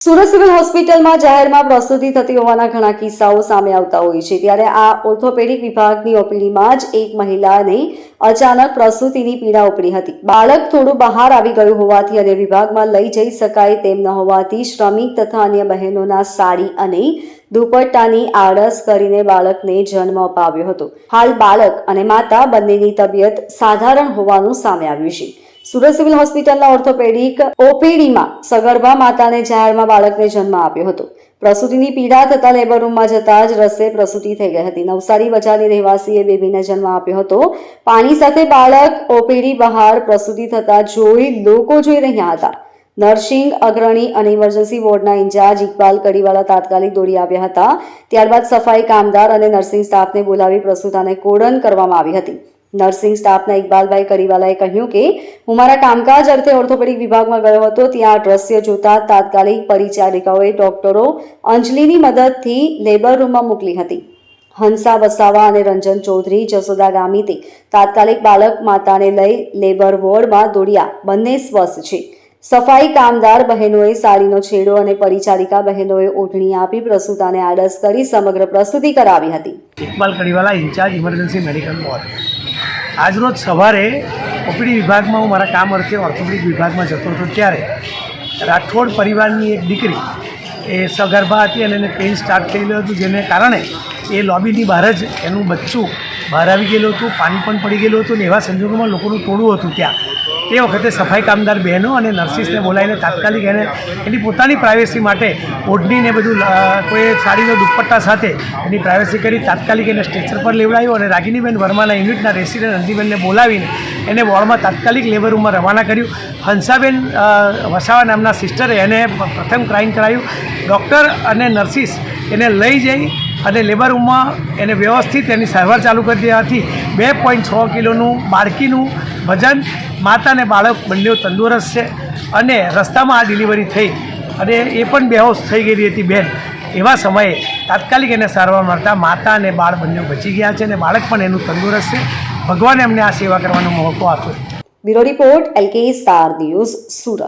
Surat civil હોસ્પિટલમાં જાહેરમાં પ્રસૂતિ થતી હોવાના ઘણા કિસ્સાઓ સામે આવતા હોય છે, ત્યારે આ ઓર્થોપેડિક વિભાગની ઓપીડીમાં જ એક મહિલાને અચાનક પ્રસૂતિની પીડા ઉપડી હતી. બાળક થોડું બહાર આવી ગયું હોવાથી અન્ય વિભાગમાં લઈ જઈ શકાય તેમ ન હોવાથી શ્રમિક તથા અન્ય બહેનોના સાડી અને દુપટ્ટાની આડસ કરીને બાળકને જન્મ અપાવ્યો હતો. હાલ બાળક અને માતા બંનેની તબિયત સાધારણ હોવાનું સામે આવ્યું છે. સુરત સિવિલ હોસ્પિટલના ઓર્થોપેડિક ઓપીડીમાં સગર્ભા માતાને જાહેરમાં બાળકને જન્મ આપ્યો હતો. પ્રસૂતિની પીડા થતા લેબર રૂમમાં જતા જ રસ્તે પ્રસૂતિ થઈ ગઈ હતી. નવસારી બજારની રહેવાસીએ બેબીને જન્મ આપ્યો હતો. પાણી સાથે બાળક ઓપીડી બહાર પ્રસૂતિ થતા લોકો જોઈ રહ્યા હતા. નર્સિંગ અગ્રણી અને ઇમરજન્સી વોર્ડના ઇન્ચાર્જ ઇકબાલ કડીવાલા તાત્કાલિક દોડી આવ્યા હતા. ત્યારબાદ સફાઈ કામદાર અને નર્સિંગ સ્ટાફને બોલાવી પ્રસૂતાને કોડન કરવામાં આવી હતી. નર્સિંગ સ્ટાફના ઇકબાલભાઈ કડીવાલાએ કહ્યું કે હું મારા કામકાજ અર્થે ઓર્થોપેડિક વિભાગમાં ગયો હતો. ત્યાં દ્રશ્ય જોતા તાત્કાલિક પરિચારિકાઓએ ડોક્ટરો અંજલિની મદદથી લેબર રૂમમાં મોકલી હતી. હંસા વસાવા અને રંજન ચૌધરી જસોદા ગામીતે તાત્કાલિક બાળક માતાને લઈ લેબર વોર્ડમાં દોડ્યા. બંને સ્વસ્થ છે. સફાઈ કામદાર બહેનોએ સાડીનો છેડો અને પરિચારિકા બહેનોએ ઓઢણી આપી પ્રસૂતાને આડસ કરી સમગ્ર પ્રસ્તુતિ કરાવી હતી. Iqbal Kadiwala incharge emergency medical ward. આજરોજ સવારે ઓપીડી વિભાગમાં હું મારા કામ અર્થે ઓર્થોપેડિક વિભાગમાં જતો હતો ત્યારે રાઠોડ પરિવારની એક દીકરી એ સગર્ભા હતી અને એને પેઇન સ્ટાર્ટ થયેલું હતું, જેને કારણે એ લોબીની બહાર જ એનું બચ્ચું બહાર આવી ગયેલું હતું, પાણી પણ પડી ગયેલું હતું અને એવા સંજોગોમાં લોકોનું ટોળું હતું. ત્યાં એ વખતે સફાઈ કામદાર બહેનો અને નર્સિસને બોલાવીને તાત્કાલિક એને એની પોતાની પ્રાઇવેસી માટે ઓઢણીને બધું કોઈ સાડીનો દુપટ્ટા સાથે એની પ્રાઇવેસી કરી તાત્કાલિક એને સ્ટ્રેચર પર લેવડાવ્યો અને રાગિનીબેન વર્માના યુનિટના રેસિડેન્ટ અંજલીબેનને બોલાવીને એને વોર્ડમાં તાત્કાલિક લેબર રૂમમાં રવાના કર્યું. હંસાબેન વસાવા નામના સિસ્ટરે એને પ્રથમ ક્રાઇમ કરાયું. ડૉક્ટર અને નર્સિસ એને લઈ જઈ અને લેબર રૂમમાં એને વ્યવસ્થિત એની સારવાર ચાલુ કરી દેવાથી 2.6 કિલોનું બાળકીનું વજન, માતા અને બાળક બંને તંદુરસ્ત છે અને રસ્તામાં આ ડિલિવરી થઈ અને એ પણ બેહોશ થઈ ગયેલી હતી બેન. એવા સમયે તાત્કાલિક એને સારવાર મળતા માતા અને બાળ બંને બચી ગયા છે અને બાળક પણ એનું તંદુરસ્ત છે. ભગવાને અમને આ સેવા કરવાનો મોકો આપ્યો. Bureau report LK star news, Surat.